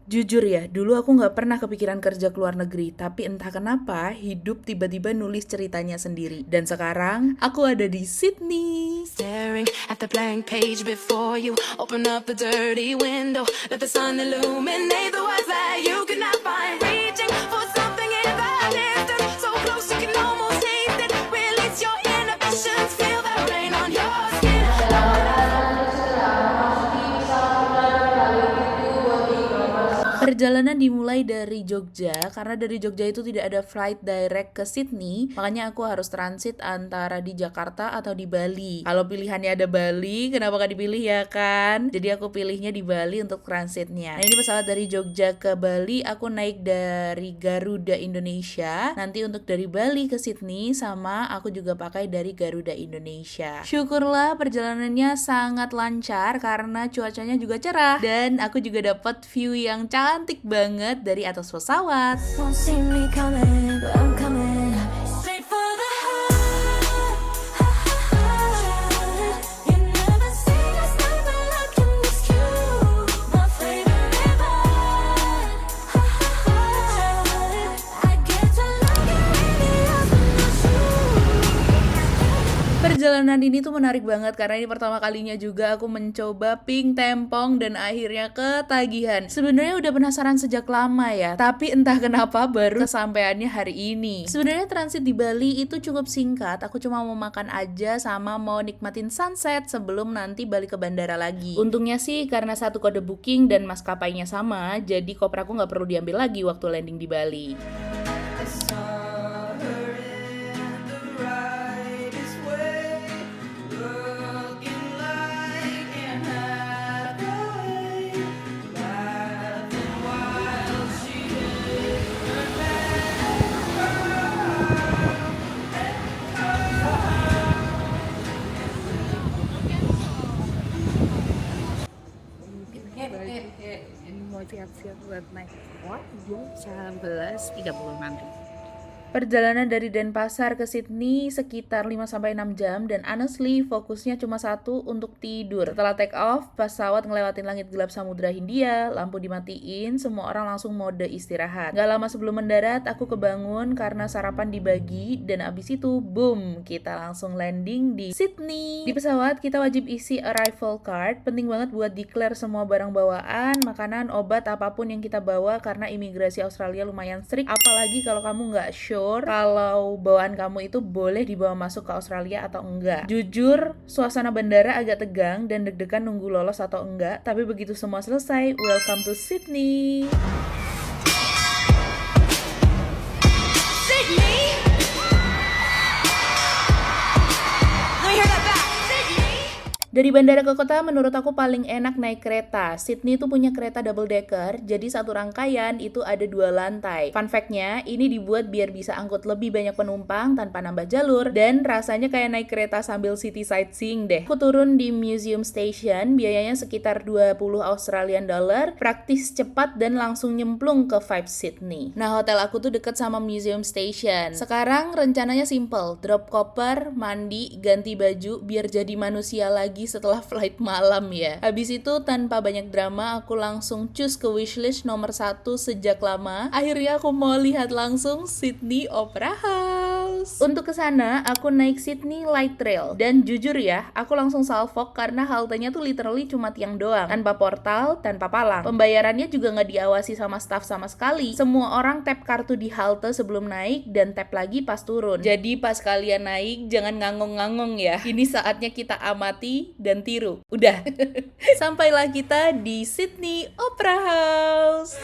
Jujur ya, dulu aku nggak pernah kepikiran kerja ke luar negeri, tapi entah kenapa hidup tiba-tiba nulis ceritanya sendiri. Dan sekarang aku ada di Sydney. Staring at the blank page before you. Open up the dirty window. Let the sun illuminate the words that you could not find. Reaching for something in the distance, so close you can almost taste it. Release your inhibitions, feel the rain on your skin. Perjalanan dimulai dari Jogja, karena dari Jogja itu tidak ada flight direct ke Sydney, makanya aku harus transit antara di Jakarta atau di Bali. Kalau pilihannya ada Bali, kenapa gak dipilih ya kan? Jadi aku pilihnya di Bali untuk transitnya. Nah ini pesawat dari Jogja ke Bali, aku naik dari Garuda Indonesia. Nanti untuk dari Bali ke Sydney, sama aku juga pakai dari Garuda Indonesia. Syukurlah perjalanannya sangat lancar karena cuacanya juga cerah. Dan aku juga dapat view yang cantik banget dari atas pesawat. Won't see me coming, but I'm coming. Straight for the heart. You never seen us never looking this cute. My favorite vibe. I get to look at the open the shoes. Perjalanan ini tuh menarik banget karena ini pertama kalinya juga aku mencoba pink tempong dan akhirnya ketagihan. Sebenarnya udah penasaran sejak lama ya, tapi entah kenapa baru kesampaiannya hari ini. Sebenarnya transit di Bali itu cukup singkat, aku cuma mau makan aja sama mau nikmatin sunset sebelum nanti balik ke bandara lagi. Untungnya sih karena satu kode booking dan maskapainya sama, jadi koper aku nggak perlu diambil lagi waktu landing di Bali. Ini mau siap-siap buat naik pesawat jam 11.30 nanti. Perjalanan dari Denpasar ke Sydney sekitar 5-6 jam dan honestly fokusnya cuma satu, untuk tidur. Setelah take off, pesawat ngelewatin langit gelap Samudra Hindia, lampu dimatiin, semua orang langsung mode istirahat. Gak lama sebelum mendarat, aku kebangun karena sarapan dibagi dan abis itu, boom, kita langsung landing di Sydney. Di pesawat, kita wajib isi arrival card, penting banget buat declare semua barang bawaan, makanan, obat, apapun yang kita bawa karena imigrasi Australia lumayan strict, apalagi kalau kamu nggak sure kalau bawaan kamu itu boleh dibawa masuk ke Australia atau enggak. Jujur, suasana bandara agak tegang dan deg-degan nunggu lolos atau enggak, tapi begitu semua selesai, welcome to Sydney. Sydney. Let me hear that back. Sydney. Dari bandara ke kota, menurut aku paling enak naik kereta. Sydney tuh punya kereta double decker, jadi satu rangkaian itu ada 2 lantai. Fun fact-nya, ini dibuat biar bisa angkut lebih banyak penumpang tanpa nambah jalur, dan rasanya kayak naik kereta sambil city sightseeing deh. Aku turun di Museum Station, biayanya sekitar 20 Australian dollar, praktis, cepat, dan langsung nyemplung ke vibe Sydney. Nah, hotel aku tuh deket sama Museum Station. Sekarang rencananya simple, drop koper, mandi, ganti baju, biar jadi manusia lagi setelah flight malam ya. Habis itu tanpa banyak drama aku langsung choose ke wishlist nomor 1 sejak lama. Akhirnya aku mau lihat langsung Sydney Opera House. Untuk kesana aku naik Sydney Light Rail dan jujur ya aku langsung salfok karena haltenya tuh literally cuma tiang doang, tanpa portal, tanpa palang. Pembayarannya juga nggak diawasi sama staff sama sekali. Semua orang tap kartu di halte sebelum naik dan tap lagi pas turun. Jadi pas kalian naik jangan ngangong-ngangong ya. Ini saatnya kita amati dan tiru. Udah. Sampailah kita di Sydney Opera House.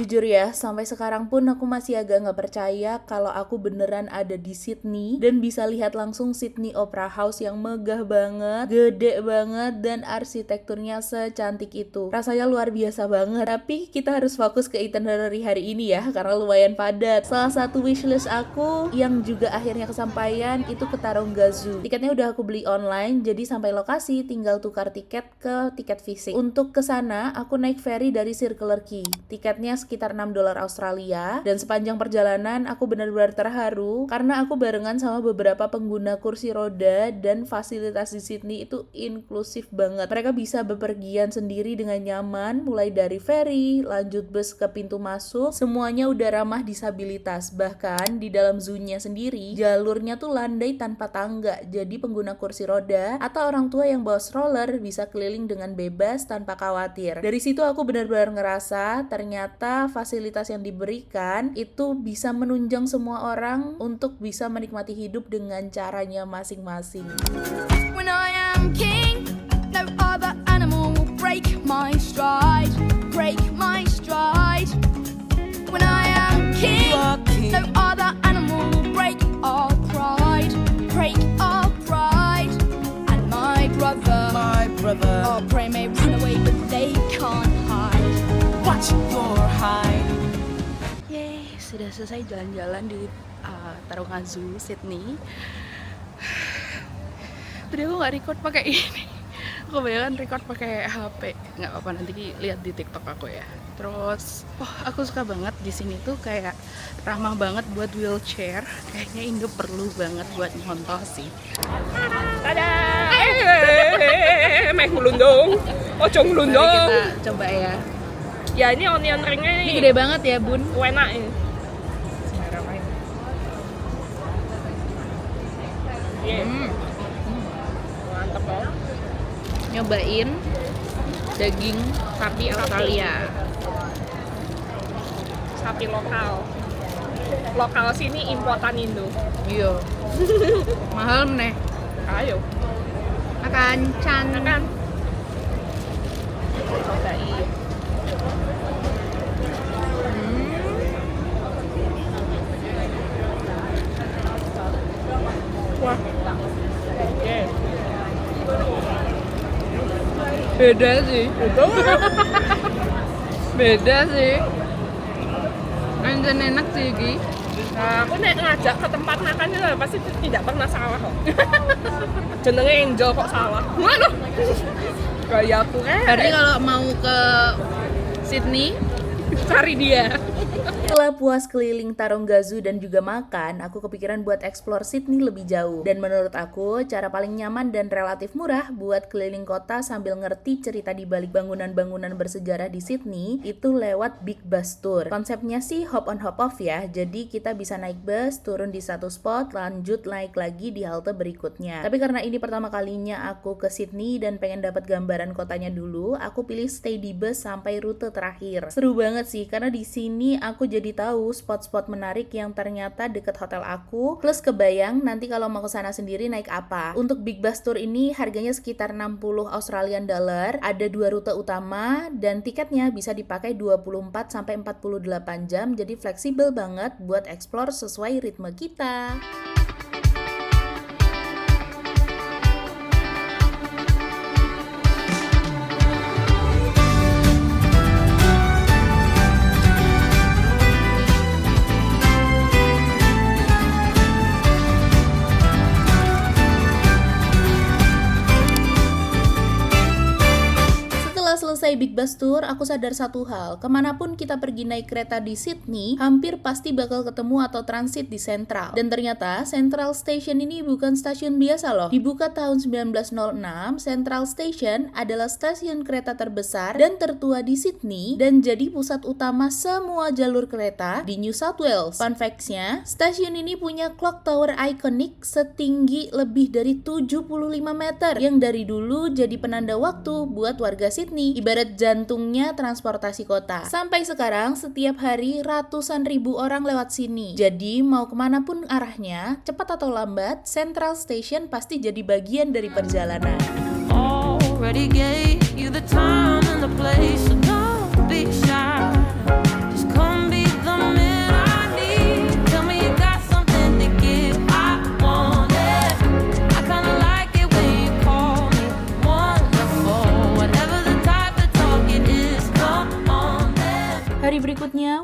Jujur ya, ya, sampai sekarang pun aku masih agak nggak percaya kalau aku beneran ada di Sydney dan bisa lihat langsung Sydney Opera House yang megah banget, gede banget, dan arsitekturnya secantik itu. Rasanya luar biasa banget. Tapi kita harus fokus ke itinerary hari ini ya, karena lumayan padat. Salah satu wishlist aku yang juga akhirnya kesampaian itu ke Taronga Zoo. Tiketnya udah aku beli online, jadi sampai lokasi tinggal tukar tiket ke tiket fisik. Untuk ke sana aku naik ferry dari Circular Quay. Tiketnya sekitar $6 Australia, dan sepanjang perjalanan aku benar-benar terharu karena aku barengan sama beberapa pengguna kursi roda dan fasilitas di Sydney itu inklusif banget. Mereka bisa bepergian sendiri dengan nyaman, mulai dari ferry, lanjut bus ke pintu masuk, semuanya udah ramah disabilitas. Bahkan di dalam zoo-nya sendiri, jalurnya tuh landai tanpa tangga, jadi pengguna kursi roda atau orang tua yang bawa stroller bisa keliling dengan bebas tanpa khawatir. Dari situ aku benar-benar ngerasa ternyata fasilitas yang diberikan itu bisa menunjang semua orang untuk bisa menikmati hidup dengan caranya masing-masing. When I am king, no other animal will break my stride, break my stride. When I am king, no other animal will break our pride, break our pride. And my brother, our prey may run away but they can't hide. Watch your hide. Yeay, sudah selesai jalan-jalan di Taronga Zoo, Sydney. Tadi aku nggak record pakai ini. Aku kebanyakan record pakai HP. Nggak apa-apa, nanti lihat di TikTok aku ya. Terus, aku suka banget di sini tuh kayak ramah banget buat wheelchair. Kayaknya Indo perlu banget buat nyontoh sih. Meh ngelundung. Ojo Mari ngelundung. kita coba ya. Ya ini onion ringnya Ini nih. gede banget ya, Bun. Enak ini. Iya. Mantep loh. Nyobain daging sapi Australia. Sapi lokal. Lokal sini importan Indo. Iya. Mahal meneh. Ayo. Makan can. Makan. Cobain. Wah. Oke. Beda sih. Beda sih. Anjan enak sih, Gi. Nah, aku nek ngajak ke tempat makannya lah, pasti tidak pernah salah kok. Jenenge Angel kok salah. Waduh. Gaya aku Berarti kalau mau ke Sydney, cari dia. Setelah puas keliling Taronga Zoo dan juga makan, aku kepikiran buat explore Sydney lebih jauh. Dan menurut aku, cara paling nyaman dan relatif murah buat keliling kota sambil ngerti cerita di balik bangunan-bangunan bersejarah di Sydney itu lewat Big Bus Tour. Konsepnya sih hop on hop off ya, jadi kita bisa naik bus, turun di satu spot, lanjut naik lagi di halte berikutnya. Tapi karena ini pertama kalinya aku ke Sydney dan pengen dapat gambaran kotanya dulu, aku pilih stay di bus sampai rute terakhir. Seru banget sih, karena di sini aku jadi tahu spot-spot menarik yang ternyata deket hotel aku, plus kebayang nanti kalau mau ke sana sendiri naik apa. Untuk Big Bus Tour ini harganya sekitar 60 Australian dollar, ada 2 rute utama dan tiketnya bisa dipakai 24 sampai 48 jam, jadi fleksibel banget buat explore sesuai ritme kita. Selesai Big Bus Tour, aku sadar satu hal, kemanapun kita pergi naik kereta di Sydney, hampir pasti bakal ketemu atau transit di Central. Dan ternyata Central Station ini bukan stasiun biasa loh. Dibuka tahun 1906, Central Station adalah stasiun kereta terbesar dan tertua di Sydney dan jadi pusat utama semua jalur kereta di New South Wales. Fun facts-nya, stasiun ini punya clock tower ikonik setinggi lebih dari 75 meter yang dari dulu jadi penanda waktu buat warga Sydney, ibarat jantungnya transportasi kota. Sampai sekarang setiap hari ratusan ribu orang lewat sini. Jadi mau kemanapun arahnya, cepat atau lambat, Central Station pasti jadi bagian dari perjalanan. Already gave you the time and the place, so don't be shy. Just come be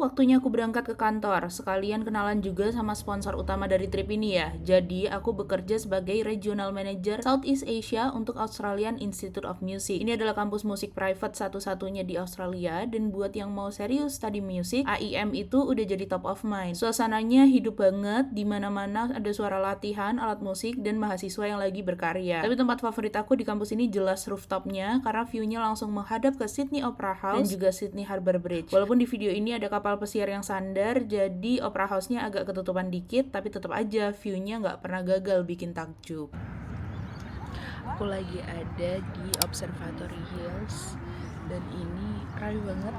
waktunya aku berangkat ke kantor. Sekalian kenalan juga sama sponsor utama dari trip ini ya. Jadi, aku bekerja sebagai Regional Manager Southeast Asia untuk Australian Institute of Music. Ini adalah kampus musik private satu-satunya di Australia, dan buat yang mau serius study music, AIM itu udah jadi top of mind. Suasananya hidup banget, di mana-mana ada suara latihan, alat musik, dan mahasiswa yang lagi berkarya. Tapi tempat favorit aku di kampus ini jelas rooftopnya, karena view-nya langsung menghadap ke Sydney Opera House dan juga Sydney Harbour Bridge. Walaupun di video ini ada kapal pesiar yang sandar, jadi Opera House-nya agak ketutupan dikit, tapi tetap aja view-nya nggak pernah gagal bikin takjub. Aku lagi ada di Observatory Hills dan ini keren banget.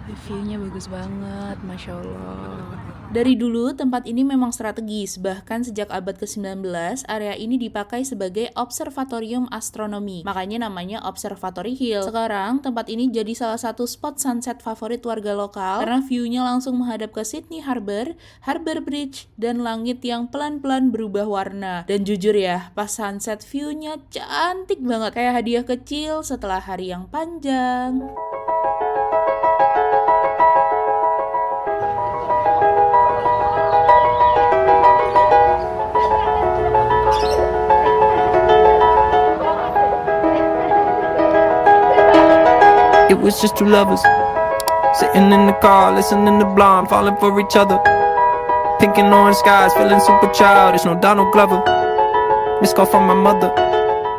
View-nya bagus banget, Masya Allah. Dari dulu, tempat ini memang strategis. Bahkan sejak abad ke-19, area ini dipakai sebagai observatorium astronomi. Makanya namanya Observatory Hill. Sekarang, tempat ini jadi salah satu spot sunset favorit warga lokal karena view-nya langsung menghadap ke Sydney Harbour, Harbour Bridge, dan langit yang pelan-pelan berubah warna. Dan jujur ya, pas sunset view-nya cantik banget. Kayak hadiah kecil setelah hari yang panjang. It was just two lovers sitting in the car, listening to Blonde, falling for each other. Pink and orange skies, feeling super childish. No Donald Glover. Missed call from my mother.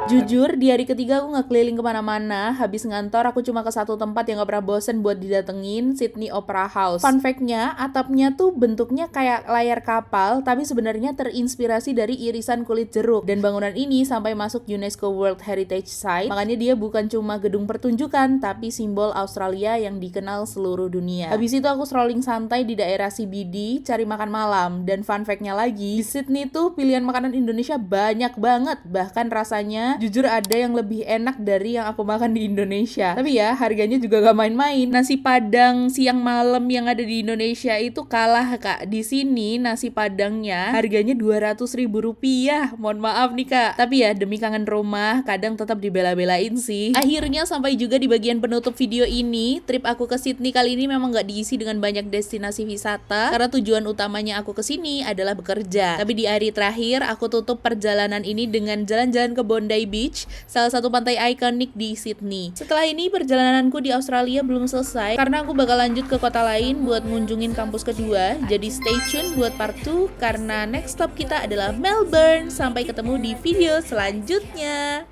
Jujur, di hari ketiga aku nggak keliling kemana-mana. Habis ngantor, aku cuma ke satu tempat yang nggak pernah bosen buat didatengin, Sydney Opera House. Fun fact-nya, atapnya tuh bentuknya kayak layar kapal, tapi sebenarnya terinspirasi dari irisan kulit jeruk. Dan bangunan ini sampai masuk UNESCO World Heritage Site, makanya dia bukan cuma gedung pertunjukan, tapi simbol Australia yang dikenal seluruh dunia. Habis itu aku strolling santai di daerah CBD, cari makan malam. Dan fun fact-nya lagi, di Sydney tuh pilihan makanan Indonesia banyak banget. Bahkan rasanya jujur ada yang lebih enak dari yang aku makan di Indonesia. Tapi ya, harganya juga gak main-main. Nasi Padang siang malam yang ada di Indonesia itu kalah, Kak. Di sini nasi Padangnya harganya Rp200.000. Mohon maaf nih, Kak. Tapi ya, demi kangen rumah, kadang tetap dibela-belain sih. Akhirnya sampai juga di bagian penutup video ini. Trip aku ke Sydney kali ini memang gak diisi dengan banyak destinasi wisata, karena tujuan utamanya aku ke sini adalah bekerja. Tapi di hari terakhir, aku tutup perjalanan ini dengan jalan-jalan ke Bondi Beach, salah satu pantai ikonik di Sydney. Setelah ini perjalananku di Australia belum selesai karena aku bakal lanjut ke kota lain buat ngunjungin kampus kedua. Jadi stay tune buat part 2 karena next stop kita adalah Melbourne. Sampai ketemu di video selanjutnya.